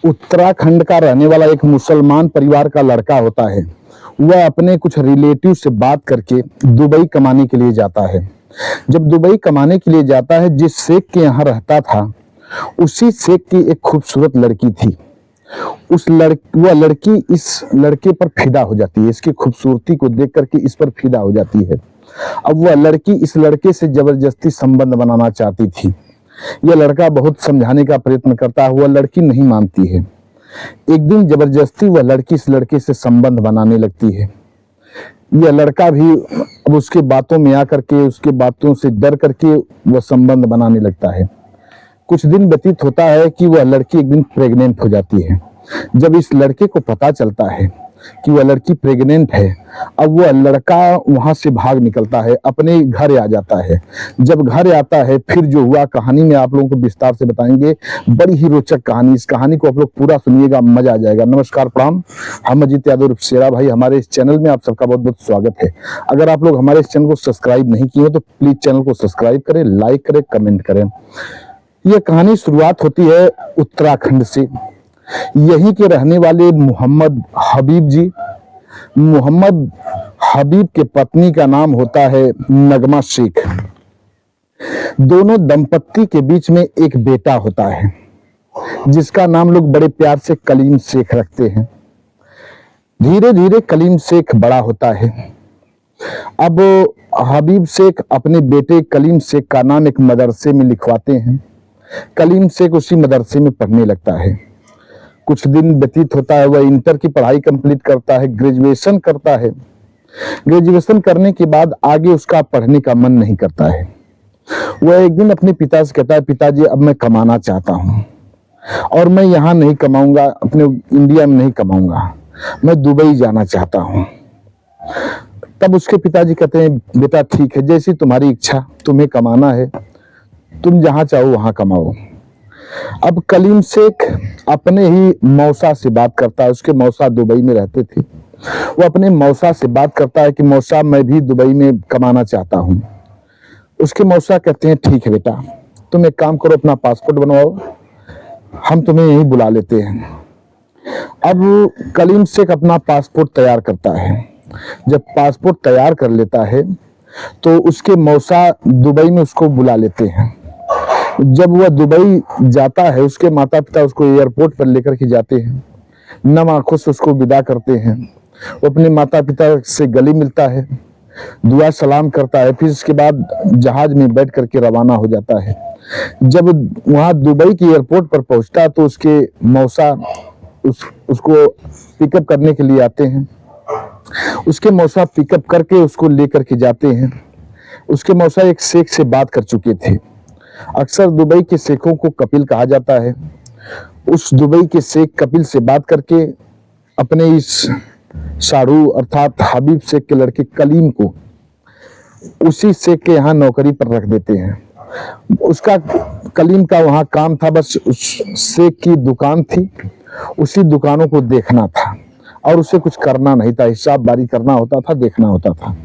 उत्तराखंड का रहने वाला एक मुसलमान परिवार का लड़का होता है। वह अपने कुछ रिलेटिव से बात करके दुबई कमाने के लिए जाता है। जब दुबई कमाने के लिए जाता है, जिस शेख के यहाँ रहता था, उसी शेख की एक खूबसूरत लड़की थी। वह लड़की इस लड़के पर फिदा हो जाती है। इसकी खूबसूरती को देख करके इस पर फिदा हो जाती है। अब वह लड़की इस लड़के से जबरदस्ती संबंध बनाना चाहती थी। यह लड़का बहुत समझाने का प्रयत्न करता है, वह लड़की नहीं मानती है। एक दिन जबरदस्ती वह लड़की इस लड़के से संबंध बनाने लगती है। यह लड़का भी अब उसके बातों में आकर के, उसके बातों से डर करके वह संबंध बनाने लगता है। कुछ दिन व्यतीत होता है कि वह लड़की एक दिन प्रेग्नेंट हो जाती है। जब इस लड़के को पता चलता है कि वह लड़की प्रेग्नेंट है, अब वह लड़का वहां से भाग निकलता है, अपने घर आ जाता है। जब घर आता है, फिर जो हुआ कहानी में आप लोगों को विस्तार से बताएंगे। बड़ी ही रोचक कहानी, इस कहानी को आप लोग पूरा सुनिएगा, मजा आ जाएगा। नमस्कार, प्रणाम। हम अजीत यादव शेरा भाई, हमारे इस चैनल में आप सबका बहुत बहुत स्वागत है। अगर आप लोग हमारे इस चैनल को सब्सक्राइब नहीं किए तो प्लीज चैनल को सब्सक्राइब करें, लाइक करें, कमेंट करें। यह कहानी शुरुआत होती है उत्तराखंड से। यहीं के रहने वाले मोहम्मद हबीब जी, मोहम्मद हबीब के पत्नी का नाम होता है नगमा शेख। दोनों दंपत्ति के बीच में एक बेटा होता है, जिसका नाम लोग बड़े प्यार से कलीम शेख रखते हैं। धीरे धीरे कलीम शेख बड़ा होता है। अब हबीब शेख अपने बेटे कलीम शेख का नाम एक मदरसे में लिखवाते हैं। कलीम शेख उसी मदरसे में पढ़ने लगता है। कुछ दिन व्यतीत होता है, वह इंटर की पढ़ाई कंप्लीट करता है, ग्रेजुएशन करता है। ग्रेजुएशन करने के बाद आगे उसका पढ़ने का मन नहीं करता है। वह एक दिन अपने पिता से कहता है, पिताजी अब मैं कमाना चाहता हूँ और मैं यहाँ नहीं कमाऊंगा, अपने इंडिया में नहीं कमाऊंगा, मैं दुबई जाना चाहता हूँ। तब उसके पिताजी कहते हैं, बेटा ठीक है, जैसी तुम्हारी इच्छा, तुम्हें कमाना है, तुम जहाँ चाहो वहाँ कमाओ। अब कलीम शेख अपने ही मौसा से बात करता है। उसके मौसा दुबई में रहते थे। वो अपने मौसा से बात करता है कि मौसा मैं भी दुबई में कमाना चाहता हूँ। उसके मौसा कहते हैं, ठीक है बेटा, तुम एक काम करो, अपना पासपोर्ट बनवाओ, हम तुम्हें यहीं बुला लेते हैं। अब कलीम शेख अपना पासपोर्ट तैयार करता है। जब पासपोर्ट तैयार कर लेता है तो उसके मौसा दुबई में उसको बुला लेते हैं। जब वह दुबई जाता है, उसके माता पिता उसको एयरपोर्ट पर लेकर के जाते हैं, नम आंखों से उसको विदा करते हैं। वो अपने माता पिता से गले मिलता है, दुआ सलाम करता है, फिर इसके बाद जहाज में बैठ करके रवाना हो जाता है। जब वहां दुबई के एयरपोर्ट पर पहुंचता तो उसके मौसा उसको पिकअप करने के लिए आते हैं। उसके मौसा पिकअप करके उसको लेकर के जाते हैं। उसके मौसा एक शेख से बात कर चुके थे। अक्सर दुबई के शेखों को कपिल कहा जाता है। उस दुबई के शेख कपिल से बात करके अपने इस शाहरू अर्थात हबीब शेख के लड़के कलीम को उसी शेख के यहाँ नौकरी पर रख देते हैं। उसका कलीम का वहाँ काम था, बस उस शेख की दुकान थी, उसी दुकानों को देखना था और उसे कुछ करना नहीं था। हिसाब बारी करना होता था, देखना होता था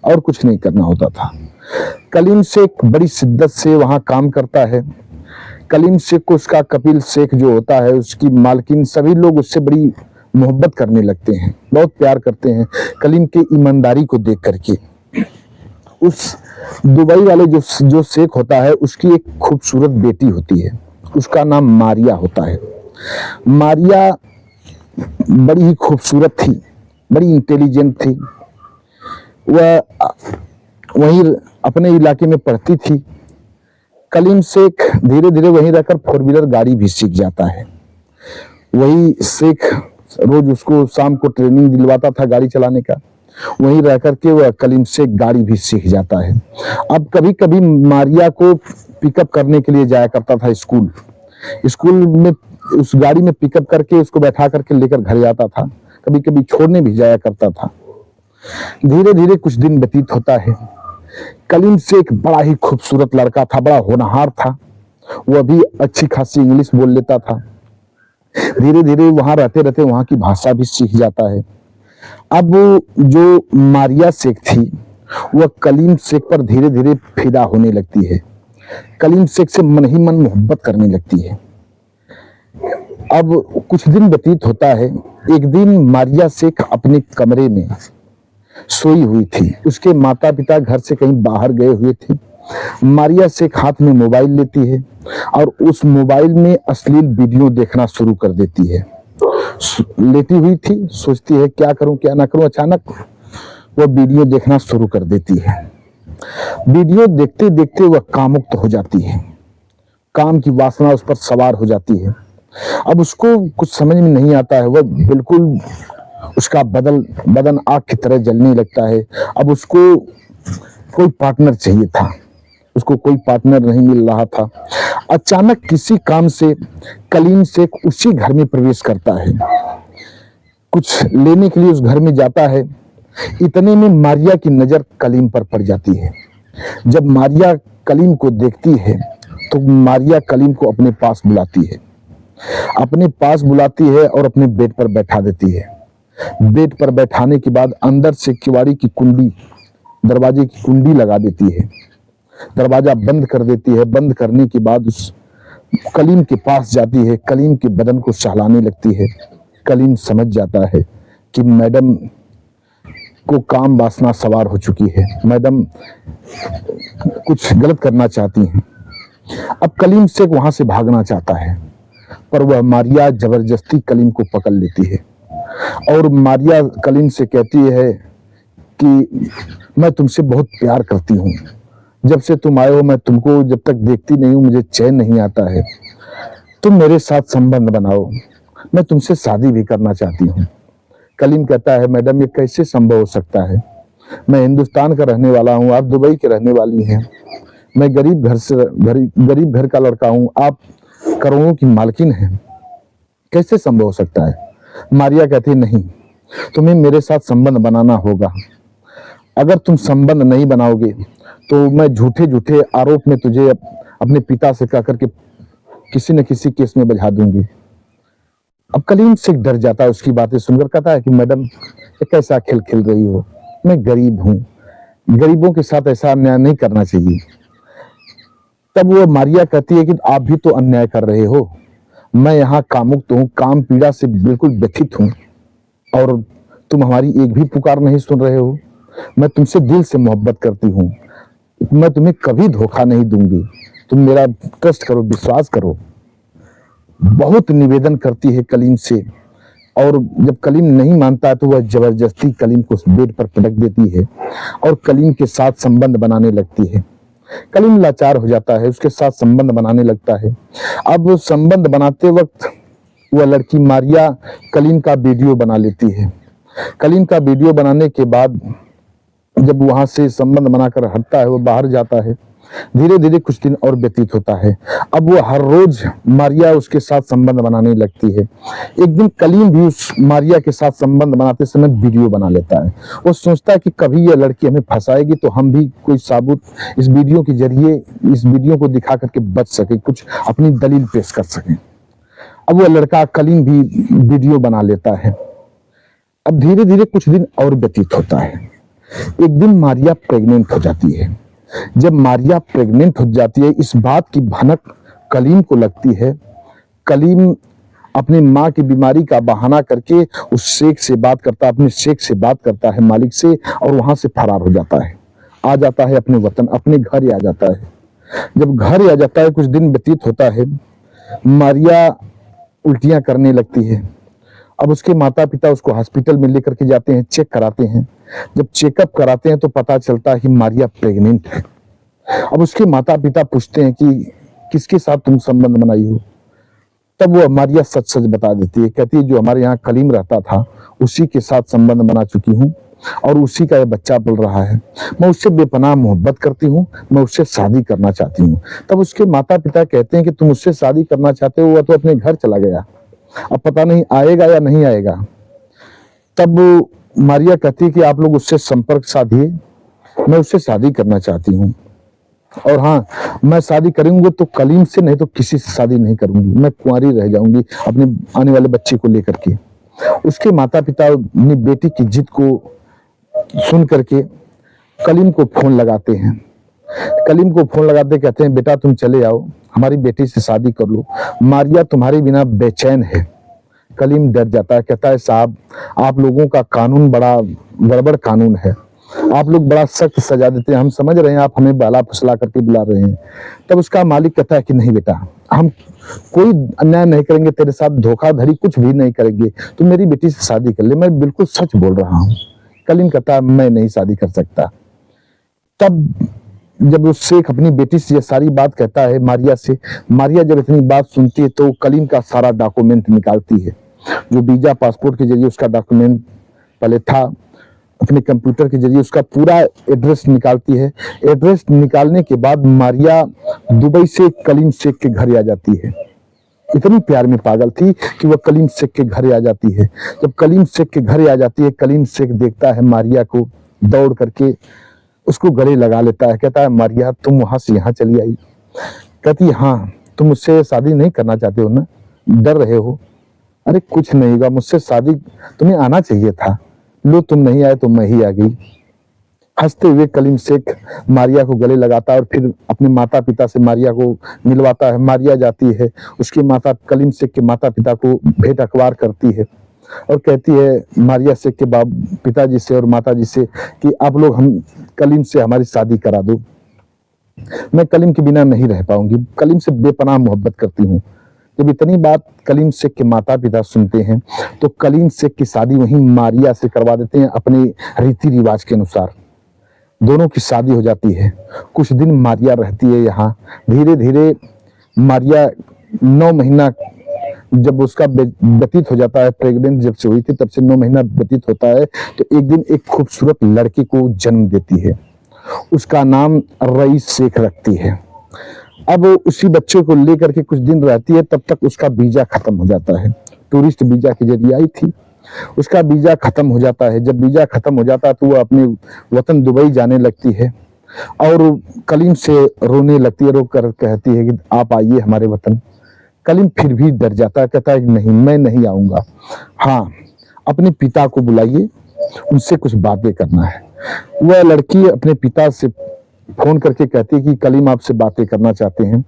और कुछ नहीं करना होता था। कलीम शेख बड़ी शिद्दत से वहां काम करता है। कलीम शेख को उसका कपिल शेख जो होता है, उसकी मालकिन, सभी लोग उससे बड़ी मोहब्बत करने लगते हैं, बहुत प्यार करते हैं कलीम की ईमानदारी को देख करके। उस दुबई वाले जो शेख होता है, उसकी एक खूबसूरत बेटी होती है, उसका नाम मारिया होता है। मारिया बड़ी ही खूबसूरत थी, बड़ी इंटेलिजेंट थी। वह वहीं अपने इलाके में पढ़ती थी। कलीम शेख धीरे धीरे वहीं रहकर 4 व्हीलर गाड़ी भी सीख जाता है। वही शेख रोज उसको शाम को ट्रेनिंग दिलवाता था गाड़ी चलाने का। वहीं रह करके वह कलीम शेख गाड़ी भी सीख जाता है। अब कभी कभी मारिया को पिकअप करने के लिए जाया करता था स्कूल में, उस गाड़ी में पिकअप करके उसको बैठा करके लेकर घर जाता था, कभी कभी छोड़ने भी जाया करता था। धीरे धीरे कुछ दिन व्यतीत होता है। कलीम शेख बड़ा ही खूबसूरत लड़का था, बड़ा होनहार था, वह भी अच्छी खासी इंग्लिश बोल लेता था। धीरे धीरे वहां रहते रहते वहां की भाषा भी सीख जाता है। अब जो मारिया शेख थी, वह कलीम शेख पर धीरे धीरे फिदा होने लगती है। कलीम शेख से मन ही मन मोहब्बत करने लगती है। अब कुछ दिन व्यतीत होता है। एक दिन मारिया शेख अपने कमरे में सोई हुई थी। उसके माता पिता घर से कहीं बाहर गए हुए थे। मारिया शेख हाथ में मोबाइल लेती है और उस मोबाइल में अश्लील वीडियो देखना शुरू कर देती है। लेटी हुई थी, सोचती है क्या करूं क्या ना करूं। अचानक वह वीडियो देखना शुरू कर देती है। वीडियो देखते देखते वह कामुक्त हो जाती है। काम की वासना उस पर सवार हो जाती है। अब उसको कुछ समझ में नहीं आता है। वह बिल्कुल, उसका बदन आग की तरह जलने लगता है। अब उसको कोई पार्टनर चाहिए था, उसको कोई पार्टनर नहीं मिल रहा था। अचानक किसी काम से कलीम शेख उसी घर में प्रवेश करता है। कुछ लेने के लिए उस घर में जाता है। इतने में मारिया की नजर कलीम पर पड़ जाती है। जब मारिया कलीम को देखती है तो मारिया कलीम को अपने पास बुलाती है। अपने पास बुलाती है और अपने बेड पर बैठा देती है। बेड पर बैठाने के बाद अंदर से किवाड़ी की कुंडी, दरवाजे की कुंडी लगा देती है। दरवाजा बंद कर देती है। बंद करने के बाद उस कलीम के पास जाती है। कलीम के बदन को सहलाने लगती है। कलीम समझ जाता है कि मैडम को काम वासना सवार हो चुकी है, मैडम कुछ गलत करना चाहती हैं। अब कलीम शेख वहां से भागना चाहता है, पर वह मारिया जबरदस्ती कलीम को पकड़ लेती है और मारिया कलीम से कहती है कि मैं तुमसे बहुत प्यार करती हूँ। जब से तुम आए हो मैं तुमको जब तक देखती नहीं हूँ मुझे चैन नहीं आता है। तुम मेरे साथ संबंध बनाओ, मैं तुमसे शादी भी करना चाहती हूँ। कलीम कहता है मैडम ये कैसे संभव हो सकता है, मैं हिंदुस्तान का रहने वाला हूँ, आप दुबई के रहने वाली हैं। मैं गरीब घर का लड़का हूँ, आप करोड़ों की मालकिन हैं, कैसे संभव हो सकता है। मारिया कहती है नहीं, तुम्हें मेरे साथ संबंध बनाना होगा। अगर तुम संबंध नहीं बनाओगे तो मैं झूठे झूठे आरोप में तुझे अपने पिता से कह करके किसी न किसी केस में बजा दूंगी। अब कलीम शेख डर जाता है, उसकी बातें सुनकर कहता है कि मैडम ये कैसा खेल खेल रही हो, मैं गरीब हूँ, गरीबों के साथ ऐसा अन्याय नहीं करना चाहिए। तब वो मारिया कहती है कि आप भी तो अन्याय कर रहे हो, मैं यहाँ कामुक्त हूँ, काम पीड़ा से बिल्कुल व्यथित हूँ और तुम हमारी एक भी पुकार नहीं सुन रहे हो। मैं तुमसे दिल से मोहब्बत करती हूँ, मैं तुम्हें कभी धोखा नहीं दूंगी, तुम मेरा ट्रस्ट करो, विश्वास करो। बहुत निवेदन करती है कलीम से और जब कलीम नहीं मानता है तो वह जबरदस्ती कलीम को बेड पर पटक देती है और कलीम के साथ संबंध बनाने लगती है। कलीम लाचार हो जाता है, उसके साथ संबंध बनाने लगता है। अब संबंध बनाते वक्त वह लड़की मारिया कलीम का वीडियो बना लेती है। कलीम का वीडियो बनाने के बाद जब वहां से संबंध बनाकर हटता है, वो बाहर जाता है। धीरे धीरे कुछ दिन और व्यतीत होता है। अब वो हर रोज मारिया उसके साथ संबंध बनाने लगती है। एक दिन कलीम भी उस मारिया के साथ संबंध बनाते समय वीडियो बना लेता है। वो सोचता है कि कभी यह लड़की हमें फंसाएगी तो हम भी कोई साबुत इस वीडियो के जरिए इस वीडियो को दिखा करके बच सके, कुछ अपनी दलील पेश कर सके। अब वह लड़का कलीम भी वीडियो बना लेता है। अब धीरे धीरे कुछ दिन और व्यतीत होता है। एक दिन मारिया प्रेग्नेंट हो जाती है। जब मारिया प्रेग्नेंट हो जाती है, इस बात की भनक कलीम को लगती है। कलीम अपनी माँ की बीमारी का बहाना करके उस शेख से बात करता है, अपने शेख से बात करता है, मालिक से, और वहां से फरार हो जाता है। आ जाता है अपने वतन, अपने घर ही आ जाता है। जब घर आ जाता है, कुछ दिन व्यतीत होता है, मारिया उल्टियां करने लगती है। अब उसके माता पिता उसको हॉस्पिटल में लेकर के जाते हैं, चेक कराते हैं। जब चेकअप कराते हैं तो पता चलता है कि मारिया प्रेग्नेंट है। अब उसके माता पिता पूछते हैं कि किसके साथ तुम संबंध बनाई हो। तब वो मारिया सच सच बता देती है, कहती है जो हमारे यहाँ कलीम रहता था उसी के साथ संबंध बना चुकी हूँ और उसी का ये बच्चा पल रहा है। मैं उससे बेपनाह मोहब्बत करती हूँ, मैं उससे शादी करना चाहती हूँ। तब उसके माता पिता कहते हैं कि तुम उससे शादी करना चाहते हो, वह तो अपने घर चला गया, अब पता नहीं आएगा या नहीं आएगा। तब मारिया कहती है कि आप लोग उससे संपर्क साधिए, मैं उससे शादी करना चाहती हूँ। और हाँ, मैं शादी करूंगी तो कलीम से, नहीं तो किसी से शादी नहीं करूंगी, मैं कुंवारी रह जाऊंगी अपने आने वाले बच्चे को लेकर के। उसके माता पिता अपनी बेटी की जिद को सुन करके कलीम को फोन लगाते हैं कलीम को फोन लगाते कहते हैं बेटा तुम चले आओ, हमारी बेटी से शादी कर लो, मारिया तुम्हारे बिना बेचैन है। कलीम डर जाता है, कहता है साहब आप लोगों का कानून बड़ा गड़बड़ कानून है, आप लोग बड़ा सख्त सजा देते हैं, हम समझ रहे हैं आप हमें बाला फुसला करके बुला रहे हैं। तब उसका मालिक कहता है कि नहीं बेटा, हम कोई अन्याय नहीं करेंगे, तेरे साथ धोखाधड़ी कुछ भी नहीं करेंगे, तुम मेरी बेटी से शादी कर ले, मैं बिल्कुल सच बोल रहा हूँ। कलीम कहता है मैं नहीं शादी कर सकता। तब जब उस शेख अपनी बेटी से ये सारी बात कहता है मारिया से, मारिया जब इतनी बात सुनती है तो कलीम का सारा डॉक्यूमेंट निकालती है, जो वीजा पासपोर्ट के जरिए उसका डॉक्यूमेंट पहले था, अपने कंप्यूटर के जरिए उसका पूरा एड्रेस निकालती है। एड्रेस निकालने के बाद मारिया दुबई से कलीम शेख के घर आ जाती है। इतनी प्यार में पागल थी कि वह कलीम शेख के घर आ जाती है। जब कलीम शेख के घर आ जाती है, कलीम शेख देखता है मारिया को, दौड़ करके उसको गले लगा लेता है, कहता है मारिया तुम वहां से यहाँ चली आई? कहती हाँ, तुम मुझसे शादी नहीं करना चाहते हो ना, डर रहे हो? अरे कुछ नहीं होगा, मुझसे शादी तुम्हें आना चाहिए था, लो तुम नहीं आए तो मैं ही आ गई। हंसते हुए कलीम शेख मारिया को गले लगाता है और फिर अपने माता पिता से मारिया को मिलवाता है। मारिया जाती है, उसके माता कलीम शेख के माता पिता को भेंट अखबार करती है और कहती है मारिया शेख के पिताजी से और माताजी से कि आप लोग हम कलीम से हमारी शादी करा दो, मैं कलीम के बिना नहीं रह पाऊंगी, कलीम से बेपनाह मोहब्बत करती हूँ। जब इतनी बात कलीम शेख के माता पिता सुनते हैं तो कलीम शेख की शादी वहीं मारिया से करवा देते हैं अपने रीति रिवाज के अनुसार। दोनों की शादी हो जाती है। कुछ दिन मारिया रहती है यहाँ। धीरे धीरे मारिया 9 महीना जब उसका व्यतीत हो जाता है, प्रेग्नेंट जब से हुई थी तब से 9 महीना व्यतीत होता है, तो एक दिन एक खूबसूरत लड़की को जन्म देती है। उसका नाम रईस शेख रखती है। अब उसी बच्चे को लेकर के कुछ दिन रहती है, तब तक उसका वीजा खत्म हो जाता है। टूरिस्ट वीजा के जरिए आई थी, उसका वीजा खत्म हो जाता है। जब वीजा खत्म हो जाता है तो वो अपने वतन दुबई जाने लगती है और कलीम से रोने लगती है, रो कर कहती है कि आप आइए हमारे वतन। कलीम फिर भी डर जाता है, कहता है कि नहीं मैं नहीं आऊंगा, हाँ अपने पिता को बुलाइए, उनसे कुछ बातें करना है। वह लड़की अपने पिता से फोन करके कहती है कि कलीम आपसे बातें करना चाहते हैं,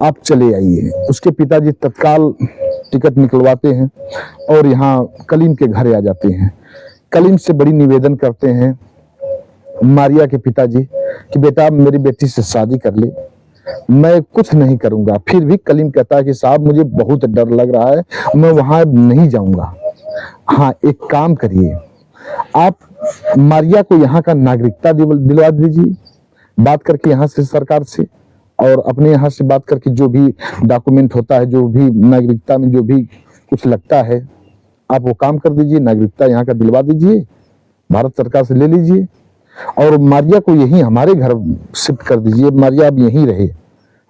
आप चले आइए। उसके पिताजी तत्काल टिकट निकलवाते हैं और यहाँ कलीम के घर आ जाते हैं। कलीम से बड़ी निवेदन करते हैं मारिया के पिताजी कि बेटा मेरी बेटी से शादी कर ले, मैं कुछ नहीं करूंगा। फिर भी कलीम कहता है कि साहब मुझे बहुत डर लग रहा है, मैं वहां नहीं जाऊंगा। हाँ एक काम करिए, आप मारिया को यहाँ का नागरिकता दिलवा दीजिए, बात करके यहाँ से सरकार से और अपने यहाँ से बात करके जो भी डॉक्यूमेंट होता है, जो भी नागरिकता में जो भी कुछ लगता है, आप वो काम कर दीजिए, नागरिकता यहाँ का दिलवा दीजिए, भारत सरकार से ले लीजिए और मारिया को यहीं हमारे घर शिफ्ट कर दीजिए। मारिया अब यहीं रहे,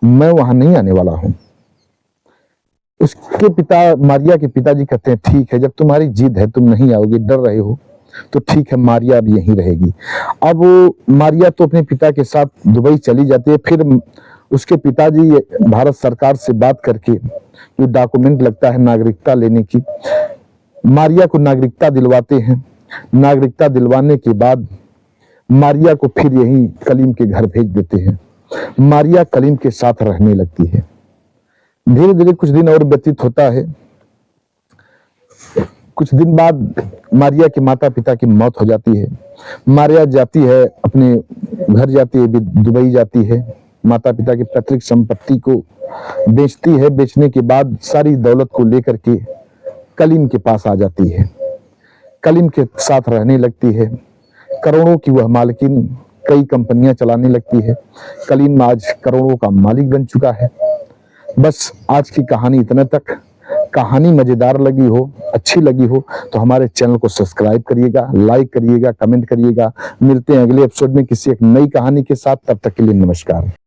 मैं वहां नहीं आने वाला हूं। उसके पिता मारिया के पिताजी कहते हैं ठीक है, जब तुम्हारी जिद है, तुम नहीं आओगे, डर रहे हो, तो ठीक है मारिया अब यहीं रहेगी। अब मारिया तो अपने पिता के साथ दुबई चली जाती है। फिर उसके पिताजी भारत सरकार से बात करके जो डॉक्यूमेंट लगता है नागरिकता लेने की, मारिया को नागरिकता दिलवाते हैं। नागरिकता दिलवाने के बाद मारिया को फिर यहीं कलीम के घर भेज देते हैं। मारिया कलीम के साथ रहने लगती है। धीरे धीरे कुछ दिन और व्यतीत होता है। कुछ दिन बाद मारिया के माता पिता की मौत हो जाती है। मारिया जाती है अपने घर, जाती है दुबई जाती है, माता पिता की पैतृक संपत्ति को बेचती है। बेचने के बाद सारी दौलत को लेकर के कलीम के पास आ जाती है, कलीम के साथ रहने लगती है। करोड़ों की वह मालकिन, कई कंपनियां चलाने लगती है। कलीम आज करोड़ों का मालिक बन चुका है। बस आज की कहानी इतने तक। कहानी मजेदार लगी हो, अच्छी लगी हो तो हमारे चैनल को सब्सक्राइब करिएगा, लाइक करिएगा, कमेंट करिएगा। मिलते हैं अगले एपिसोड में किसी एक नई कहानी के साथ। तब तक के लिए नमस्कार।